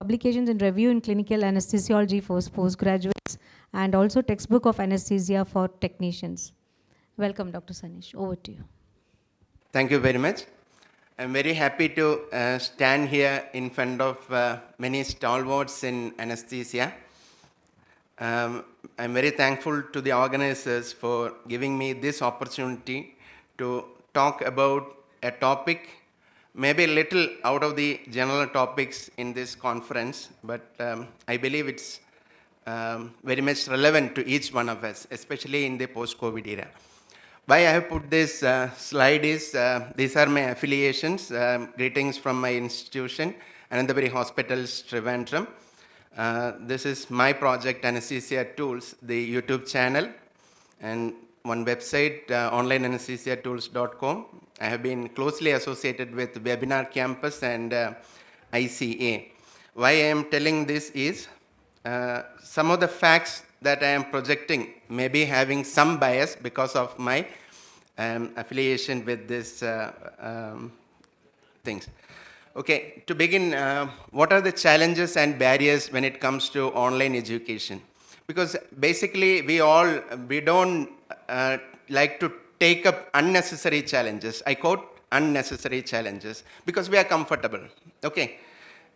publications in review in clinical anesthesiology for postgraduates, and also textbook of anesthesia for technicians. Welcome, Dr. Saneesh. Over to you. Thank you very much. I'm very happy to stand here in front of many stalwarts in anesthesia. I'm very thankful to the organizers for giving me this opportunity to talk about a topic, maybe a little out of the general topics in this conference, but I believe it's very much relevant to each one of us, especially in the post-COVID era. Why I have put this slide is, these are my affiliations, greetings from my institution, Anandabari Hospitals, Trivandrum. This is my project, Anaesthesia Tools, the YouTube channel, and one website, onlineanesthesiatools.com. I have been closely associated with Webinar Campus and ICA. Why I am telling this is, some of the facts that I am projecting may be having some bias because of my affiliation with this things. Okay, to begin, what are the challenges and barriers when it comes to online education? Because basically we don't like to take up unnecessary challenges. I quote unnecessary challenges because we are comfortable. Okay,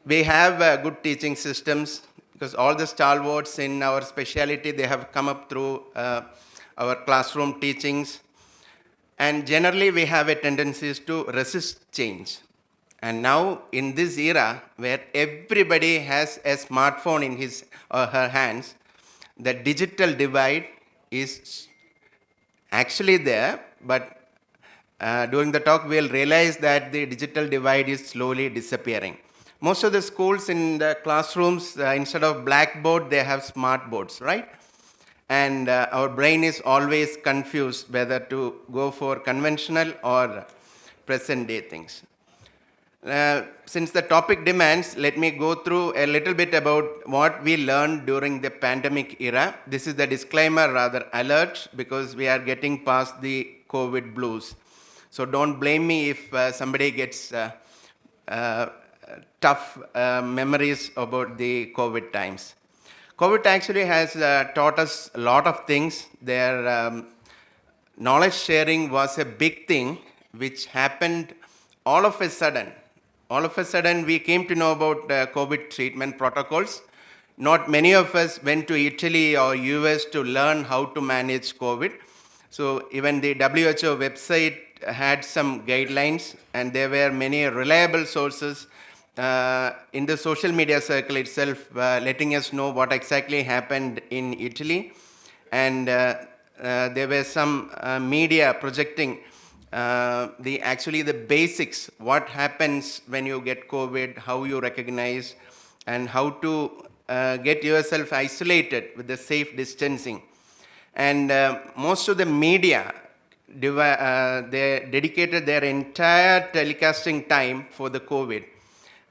we have good teaching systems because all the stalwarts in our specialty, they have come up through our classroom teachings. And generally we have a tendency to resist change. And now in this era where everybody has a smartphone in his or her hands, the digital divide is actually there, but during the talk we'll realize that the digital divide is slowly disappearing. Most of the schools in the classrooms, instead of blackboard, they have smart boards, right? And our brain is always confused whether to go for conventional or present day things. Since the topic demands, let me go through a little bit about what we learned during the pandemic era. This is the disclaimer, rather alert, because we are getting past the COVID blues. So don't blame me if somebody gets tough memories about the COVID times. COVID actually has taught us a lot of things. Their knowledge sharing was a big thing, which happened all of a sudden. All of a sudden, we came to know about COVID treatment protocols. Not many of us went to Italy or US to learn how to manage COVID. So even the WHO website had some guidelines, and there were many reliable sources in the social media circle itself, letting us know what exactly happened in Italy. And there were some media projecting the basics, what happens when you get COVID, how you recognize, and how to get yourself isolated with the safe distancing. And most of the media, they dedicated their entire telecasting time for the COVID.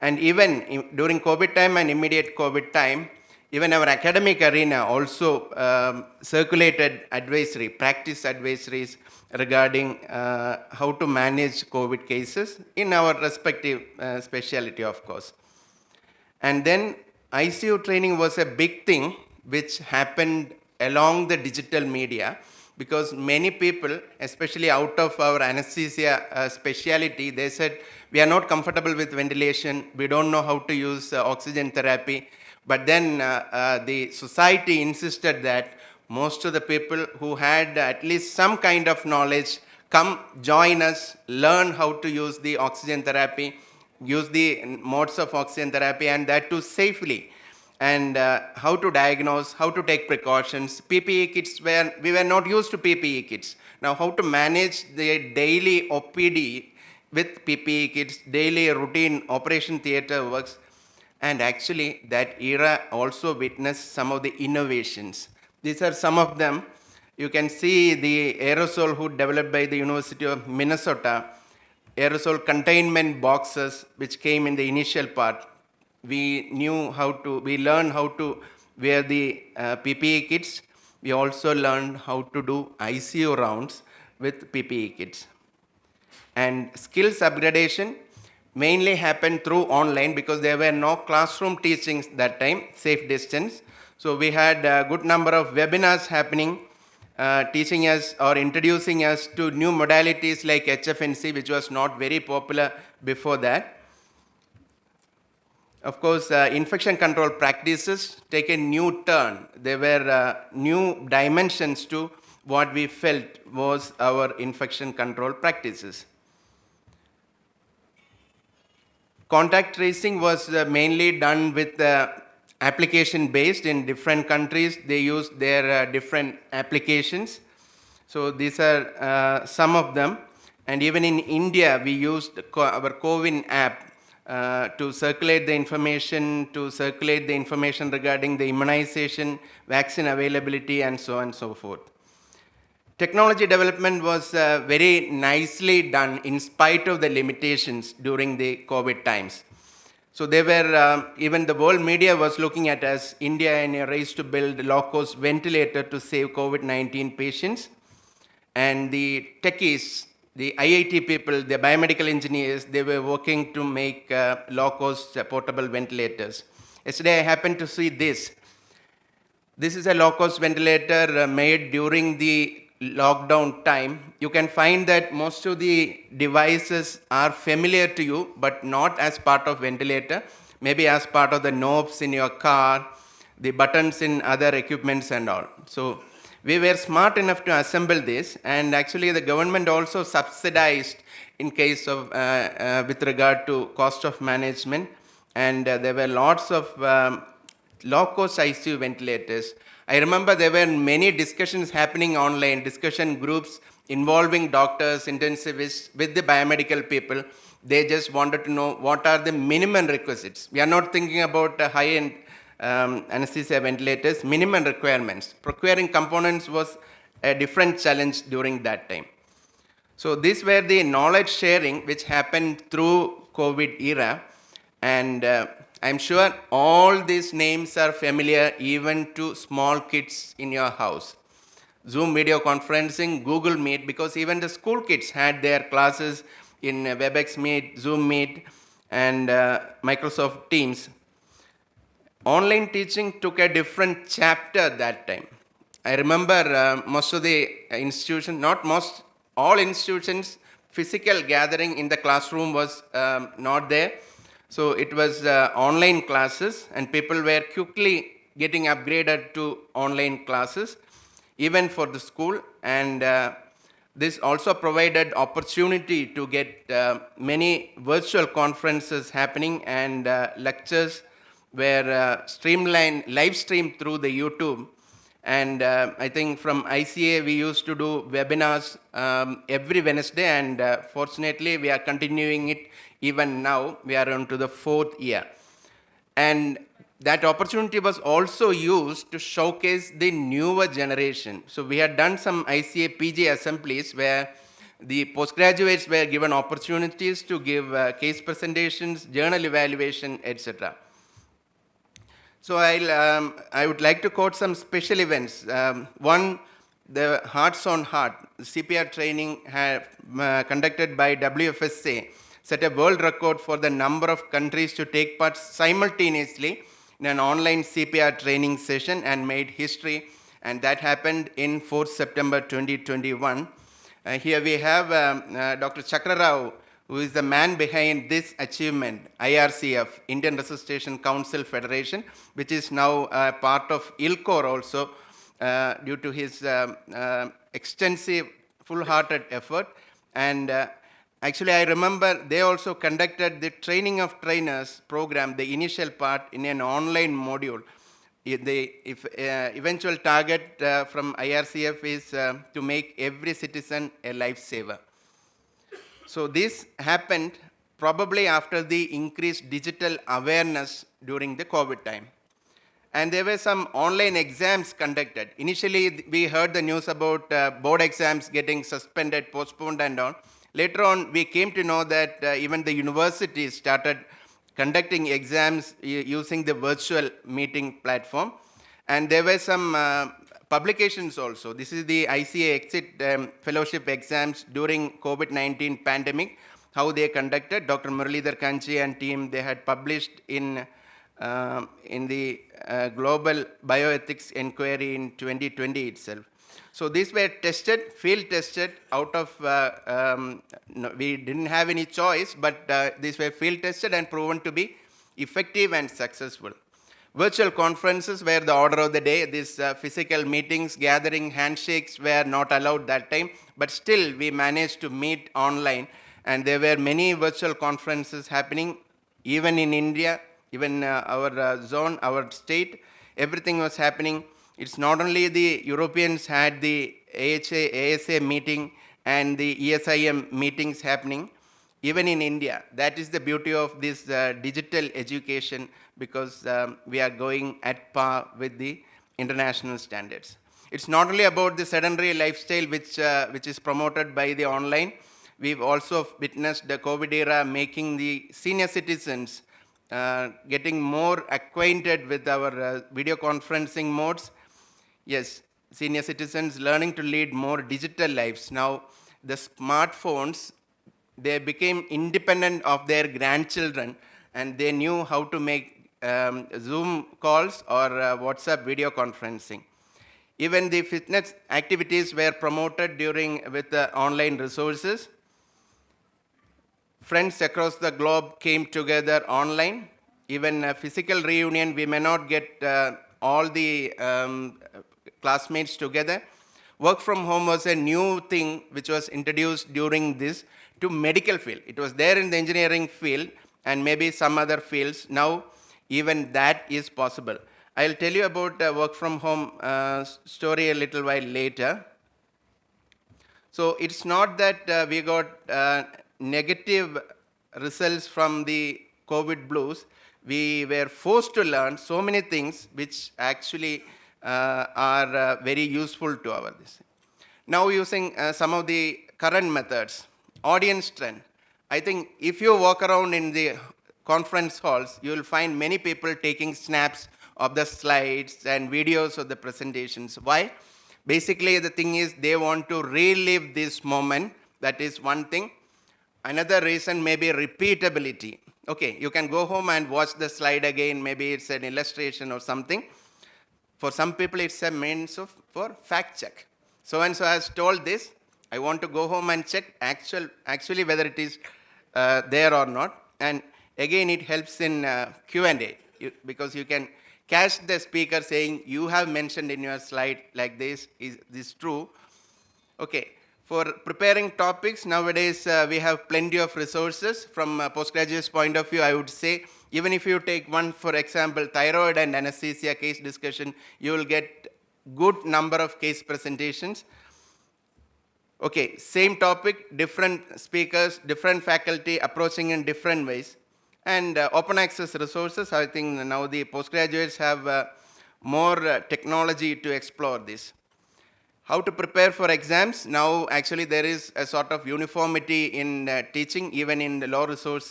And even during COVID time and immediate COVID time, even our academic arena also circulated practice advisories regarding how to manage COVID cases in our respective specialty, of course. And then ICU training was a big thing which happened along the digital media, because many people, especially out of our anesthesia specialty, they said, we are not comfortable with ventilation, we don't know how to use oxygen therapy. But then the society insisted that most of the people who had at least some kind of knowledge come join us, learn how to use the oxygen therapy, use the modes of oxygen therapy, and that too safely. And how to diagnose, how to take precautions. PPE kits, we were not used to PPE kits. Now how to manage the daily OPD with PPE kits, daily routine operation theater works. And actually that era also witnessed some of the innovations. These are some of them. You can see the aerosol hood developed by the University of Minnesota, aerosol containment boxes which came in the initial part. We learned how to wear the PPE kits. We also learned how to do ICU rounds with PPE kits. And skills upgradation, mainly happened through online because there were no classroom teachings that time, safe distance. So we had a good number of webinars happening, teaching us or introducing us to new modalities like HFNC, which was not very popular before that. Of course, infection control practices take a new turn. There were new dimensions to what we felt was our infection control practices. Contact tracing was mainly done with application based. In different countries. They use their different applications. So these are some of them. And even in India, we used our CoWIN app to circulate the information regarding the immunization, vaccine availability, and so on and so forth. Technology development was very nicely done in spite of the limitations during the COVID times. So they were, even the world media was looking at us, India in a race to build low-cost ventilator to save COVID-19 patients. And the techies, the IIT people, the biomedical engineers, they were working to make low-cost portable ventilators. Yesterday I happened to see this. This is a low-cost ventilator made during the lockdown time. You can find that most of the devices are familiar to you, but not as part of ventilator, maybe as part of the knobs in your car, the buttons in other equipments and all. So we were smart enough to assemble this, and actually the government also subsidized in case of, with regard to cost of management, and there were lots of low-cost ICU ventilators. I remember there were many discussions happening online, discussion groups involving doctors, intensivists with the biomedical people. They just wanted to know what are the minimum requisites. We are not thinking about high-end anesthesia ventilators, minimum requirements. Procuring components was a different challenge during that time. So these were the knowledge sharing which happened through COVID era, and I'm sure all these names are familiar even to small kids in your house. Zoom video conferencing, Google Meet, because even the school kids had their classes in WebEx Meet, Zoom Meet, and Microsoft Teams. Online teaching took a different chapter that time. I remember most of the institutions, not most, all institutions, physical gathering in the classroom was not there. So it was online classes, and people were quickly getting upgraded to online classes, even for the school. And this also provided opportunity to get many virtual conferences happening, and lectures were live streamed through the YouTube. And I think from ICA we used to do webinars every Wednesday, and fortunately we are continuing it even now. We are on to the 4th year. And that opportunity was also used to showcase the newer generation. So we had done some ICA PG assemblies where the postgraduates were given opportunities to give case presentations, journal evaluation, etc. So I would like to quote some special events. One, the Hearts on Heart, CPR training conducted by WFSA set a world record for the number of countries to take part simultaneously in an online CPR training session and made history, and that happened in 4th September 2021. Here we have Dr. Chakra Rao, who is the man behind this achievement, IRCF, Indian Resuscitation Council Federation, which is now part of ILCOR also, due to his extensive, full-hearted effort. And actually, I remember they also conducted the training of trainers program, the initial part, in an online module. The eventual target from IRCF is to make every citizen a lifesaver. So this happened probably after the increased digital awareness during the COVID time. And there were some online exams conducted. Initially, we heard the news about board exams getting suspended, postponed, and all. Later on, we came to know that even the universities started conducting exams using the virtual meeting platform. And there were some publications also. This is the ICA exit fellowship exams during COVID-19 pandemic. how they conducted. Dr. Muralidhar Kanchi and team, they had published in the Global Bioethics Inquiry in 2020 itself. So these were tested, field tested out of, no, we didn't have any choice, but these were field tested and proven to be effective and successful. Virtual conferences were the order of the day. These physical meetings, gathering, handshakes were not allowed that time, but still we managed to meet online, and there were many virtual conferences happening, even in India, even our zone, our state, everything was happening. It's not only the Europeans had the ASA meeting and the ESIM meetings happening, even in India. That is the beauty of this digital education, because we are going at par with the international standards. It's not only about the sedentary lifestyle which is promoted by the online. We've also witnessed the COVID era making the senior citizens getting more acquainted with our video conferencing modes. Yes, senior citizens learning to lead more digital lives. Now, the smartphones, they became independent of their grandchildren, and they knew how to make Zoom calls or WhatsApp video conferencing. Even the fitness activities were promoted with the online resources. Friends across the globe came together online. Even a physical reunion, we may not get all the classmates together. Work from home was a new thing which was introduced during this to medical field. It was there in the engineering field and maybe some other fields. Now, even that is possible. I'll tell you about work from home story a little while later. So it's not that we got negative results from the COVID blues. We were forced to learn so many things which actually are very useful to our this. Now using some of the current methods, audience trend. I think if you walk around in the conference halls, you will find many people taking snaps of the slides and videos of the presentations. Why? Basically, the thing is they want to relive this moment. That is one thing. Another reason may be repeatability. Okay, you can go home and watch the slide again. Maybe it's an illustration or something. For some people, it's a means for fact check. So-and-so has told this. I want to go home and check actually whether it is there or not. And again, it helps in Q&A because you can catch the speaker saying, you have mentioned in your slide like this, is this true? Okay, for preparing topics, nowadays we have plenty of resources. From a postgraduate's point of view, I would say, even if you take one, for example, thyroid and anesthesia case discussion, you will get good number of case presentations. Okay, same topic, different speakers, different faculty approaching in different ways. And open access resources, I think now the postgraduates have more technology to explore this. How to prepare for exams? Now actually there is a sort of uniformity in teaching, even in the low resource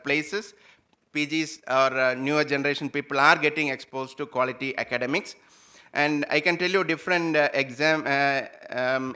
places. PGs or newer generation people are getting exposed to quality academics. And I can tell you different exam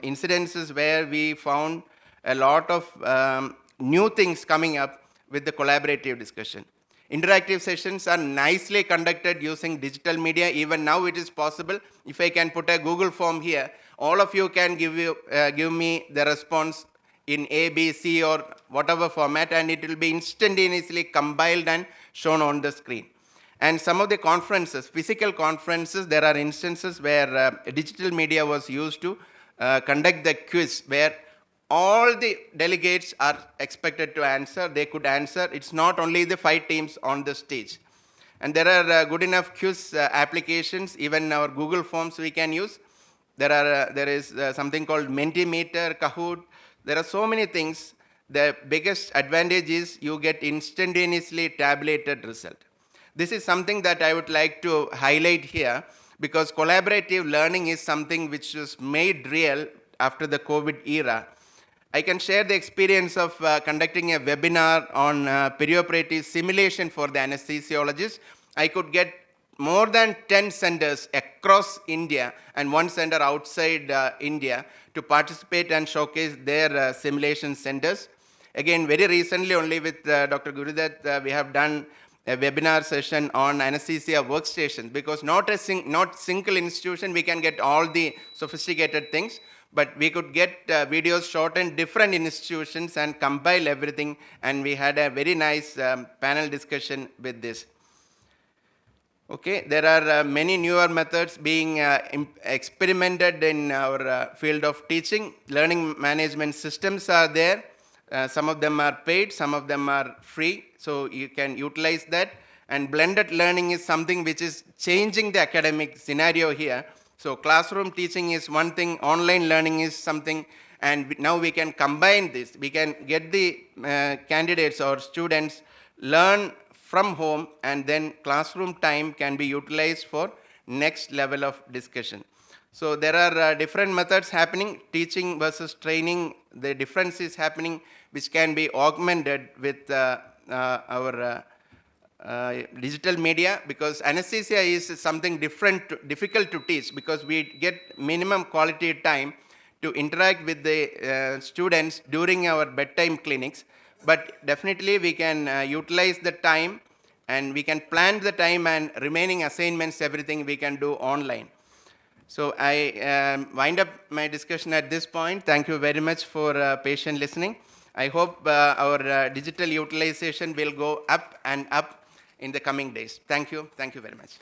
incidences where we found a lot of new things coming up with the collaborative discussion. Interactive sessions are nicely conducted using digital media. Even now it is possible. If I can put a Google form here, all of you can give me the response in A, B, C or whatever format, and it will be instantaneously compiled and shown on the screen. And some of the conferences, physical conferences, there are instances where digital media was used to conduct the quiz, where all the delegates are expected to answer. They could answer. It's not only the 5 teams on the stage. And there are good enough quiz applications, even our Google Forms we can use. There is something called Mentimeter, Kahoot. There are so many things. The biggest advantage is you get instantaneously tabulated result. This is something that I would like to highlight here, because collaborative learning is something which was made real after the COVID era. I can share the experience of conducting a webinar on perioperative simulation for the anesthesiologist. I could get more than 10 centers across India and one center outside India to participate and showcase their simulation centers. Again, very recently only with Dr. Gurudat, we have done a webinar session on anesthesia workstation, because not single institution we can get all the sophisticated things, but we could get videos shot in different institutions and compile everything, and we had a very nice panel discussion with this. Okay, there are many newer methods being experimented in our field of teaching. Learning management systems are there. Some of them are paid, some of them are free, so you can utilize that. And blended learning is something which is changing the academic scenario here. So classroom teaching is one thing, online learning is something, and now we can combine this. We can get the candidates or students learn from home, and then classroom time can be utilized for next level of discussion. So there are different methods happening, teaching versus training. The difference is happening, which can be augmented with our digital media, because anesthesia is something difficult to teach, because we get minimum quality time to interact with the students during our bedtime clinics. But definitely we can utilize the time, and we can plan the time, and remaining assignments, everything we can do online. So I wind up my discussion at this point. Thank you very much for patient listening. I hope our digital utilization will go up and up in the coming days. Thank you. Thank you very much.